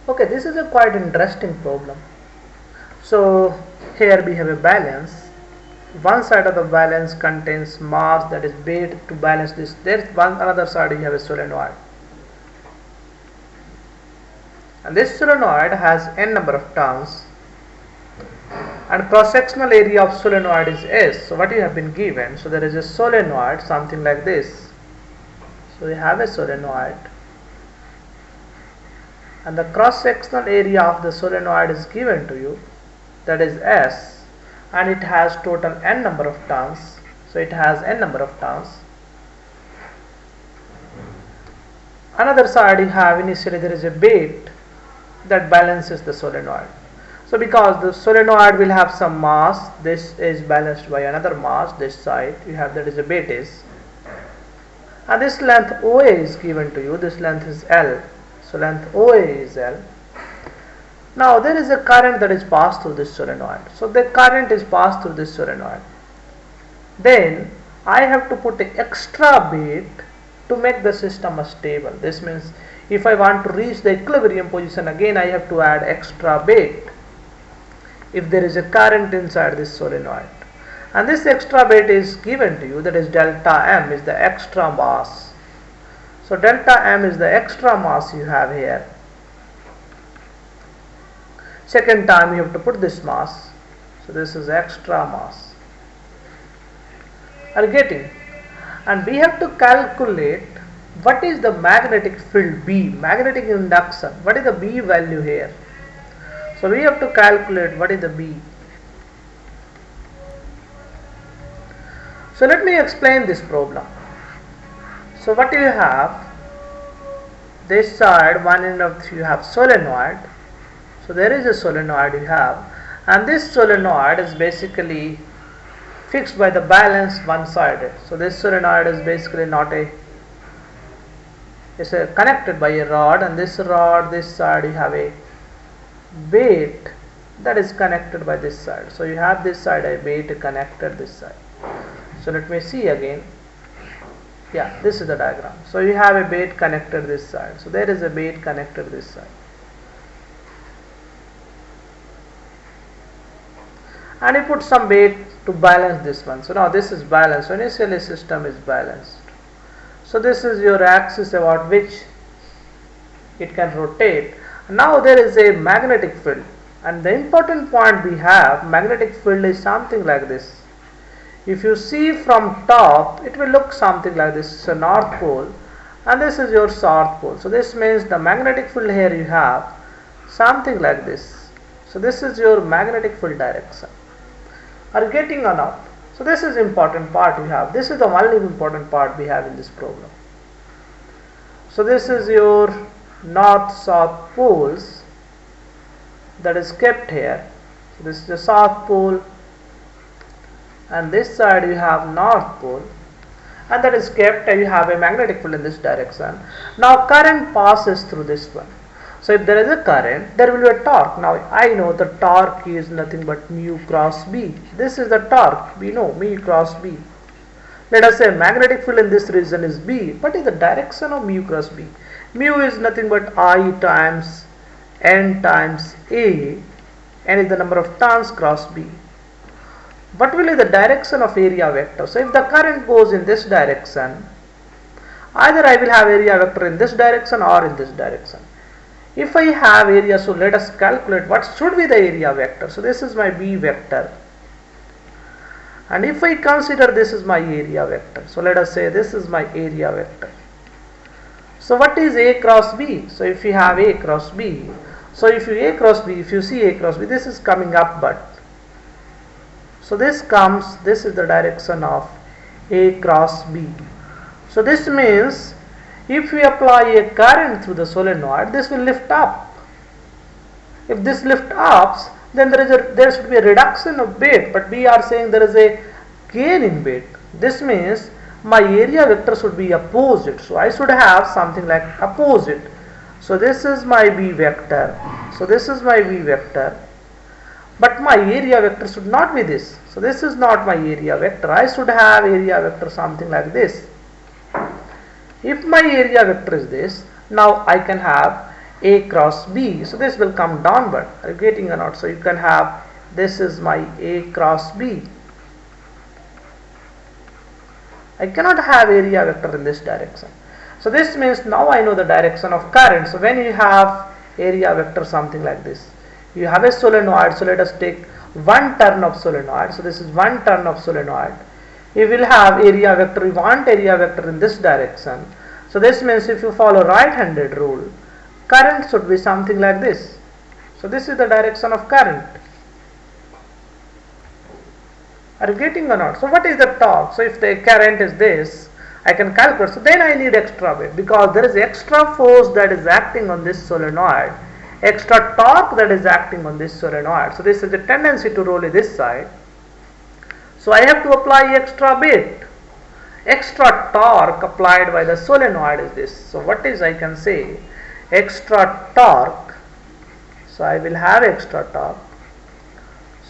Okay, this is a quite interesting problem. So here we have a balance. One side of the balance contains mass that is weight to balance this. There's one another side you have a solenoid. And this solenoid has n number of turns. And cross-sectional area of solenoid is S. So what you have been given? So there is a solenoid, something like this. So you have a solenoid. And the cross-sectional area of the solenoid is given to you, that is S, and it has total n number of turns. So it has n number of turns. Another side you have, initially there is a weight that balances the solenoid. So because the solenoid will have some mass, this is balanced by another mass, this side you have, that is a weight is, and this length OA is given to you, this length is L. So length OA is L. Now there is a current that is passed through this solenoid. So the current is passed through this solenoid. Then I have to put an extra weight to make the system stable. This means if I want to reach the equilibrium position, again I have to add extra weight if there is a current inside this solenoid. And this extra weight is given to you, that is delta M is the extra mass. So delta M is the extra mass you have here. Second time you have to put this mass. So this is extra mass. Are you getting? And we have to calculate what is the magnetic field B, magnetic induction. What is the B value here? So we have to calculate what is the B. So let me explain this problem. So what you have, this side, one end of you have solenoid. So there is a solenoid you have, and this solenoid is basically fixed by the balance one-sided. So this solenoid is basically not a, it's connected by a rod, and this rod, this side you have a weight that is connected by this side. So you have this side a weight connected this side. So let me see again. Yeah, this is the diagram. So you have a weight connected this side. So there is a weight connected this side. And you put some weight to balance this one. So now this is balanced. So initially system is balanced. So this is your axis about which it can rotate. Now there is a magnetic field. And the important point we have, magnetic field is something like this. If you see from top, it will look something like this. It's a north pole and this is your south pole. So this means the magnetic field here you have something like this. So this is your magnetic field direction. Are you getting or not? So this is important part we have. This is the only important part we have in this problem. So this is your north-south poles that is kept here. So this is the south pole, and this side you have north pole, and that is kept, and you have a magnetic field in this direction. Now current passes through this one. So if there is a current, there will be a torque. Now I know the torque is nothing but mu cross B. This is the torque, we know, mu cross B. Let us say magnetic field in this region is B. What is the direction of mu cross B? Mu is nothing but I times N times A, N is the number of turns cross B. What will be the direction of area vector? So if the current goes in this direction, either I will have area vector in this direction or in this direction. If I have area, so let us calculate what should be the area vector. So this is my B vector. And if I consider this is my area vector, so let us say this is my area vector. So what is A cross B? So if you have A cross B, so if you A cross B, if you see A cross B, this is coming upward. So this comes, this is the direction of A cross B. So this means if we apply a current through the solenoid, this will lift up. If this lift up, then there should be a reduction of weight, but we are saying there is a gain in weight. This means my area vector should be opposite. So I should have something like opposite. So this is my B vector. So this is my B vector. But my area vector should not be this. So this is not my area vector. I should have area vector something like this. If my area vector is this, now I can have A cross B. So this will come downward. Are you getting or not? So you can have, this is my A cross B. I cannot have area vector in this direction. So this means now I know the direction of current. So when you have area vector something like this, you have a solenoid. So let us take one turn of solenoid. So this is one turn of solenoid. You will have area vector. You want area vector in this direction. So this means if you follow right-handed rule, current should be something like this. So this is the direction of current. Are you getting or not? So what is the torque? So if the current is this, I can calculate. So then I need extra weight because there is extra force that is acting on this solenoid, extra torque that is acting on this solenoid. So this is a tendency to roll this side. So I have to apply extra weight. Extra torque applied by the solenoid is this. So what is, I can say, extra torque. So I will have extra torque.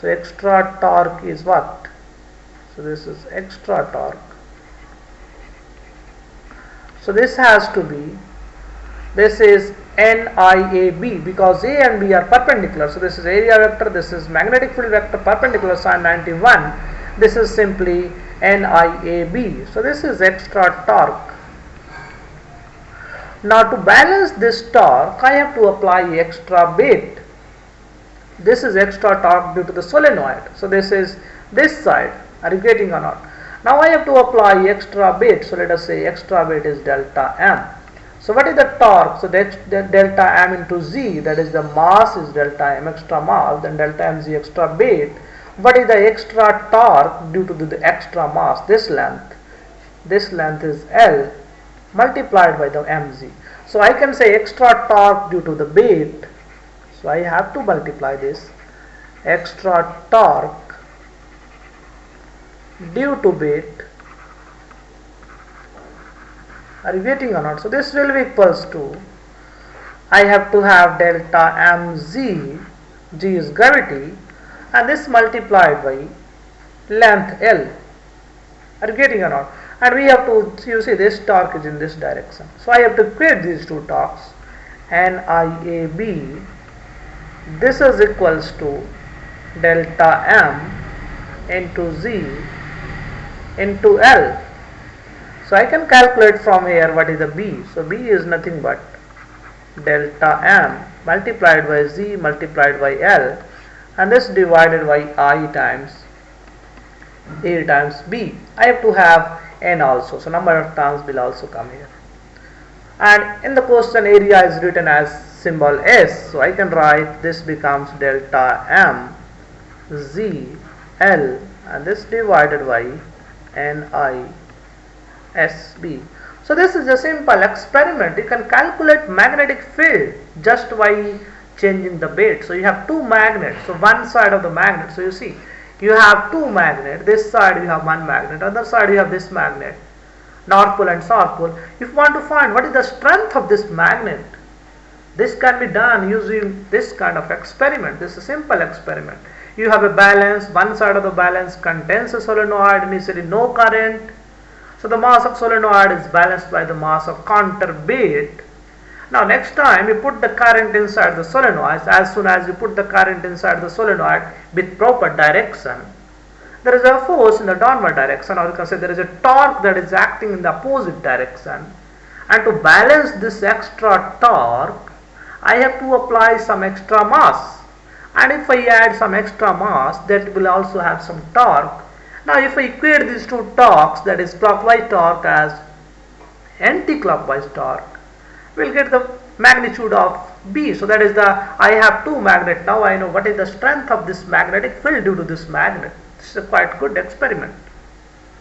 So extra torque is what? So this is extra torque. So this has to be, this is NIAB because A and B are perpendicular. So this is area vector, this is magnetic field vector perpendicular sine 91. This is simply NIAB. So this is extra torque. Now to balance this torque, I have to apply extra weight. This is extra torque due to the solenoid. So this is this side. Are you getting or not? Now I have to apply extra weight. So let us say extra weight is delta M. So what is the torque? So that's the delta M into Z, that is the mass is delta M extra mass, then delta mz extra weight. What is the extra torque due to the extra mass? This length is L multiplied by the mz. So I can say extra torque due to the weight. So I have to multiply this extra torque due to weight. Are you getting or not? So this will be equals to, I have to have delta mz, g is gravity, and this multiplied by length L. Are you getting or not? And we have to, you see this torque is in this direction. So I have to equate these two torques. NIAB, this is equals to delta M into Z into L. So I can calculate from here what is the B. So B is nothing but delta M multiplied by Z multiplied by L, and this divided by I times A times B. I have to have N also. So number of terms will also come here. And in the question area is written as symbol S. So I can write this becomes delta M Z L, and this divided by NISB. So this is a simple experiment. You can calculate magnetic field just by changing the weight. So you have two magnets. So one side of the magnet. So you see, you have two magnets. This side you have one magnet. Other side you have this magnet. North pole and south pole. If you want to find what is the strength of this magnet, this can be done using this kind of experiment. This is a simple experiment. You have a balance. One side of the balance contains a solenoid, initially no current. So the mass of solenoid is balanced by the mass of counterweight. Now next time you put the current inside the solenoid, as soon as you put the current inside the solenoid with proper direction, there is a force in the downward direction, or you can say there is a torque that is acting in the opposite direction. And to balance this extra torque, I have to apply some extra mass. And if I add some extra mass, that will also have some torque. Now if I equate these two torques, that is clockwise torque as anti-clockwise torque, we will get the magnitude of B. So that is the, I have two magnets. Now I know what is the strength of this magnetic field due to this magnet. This is a quite good experiment.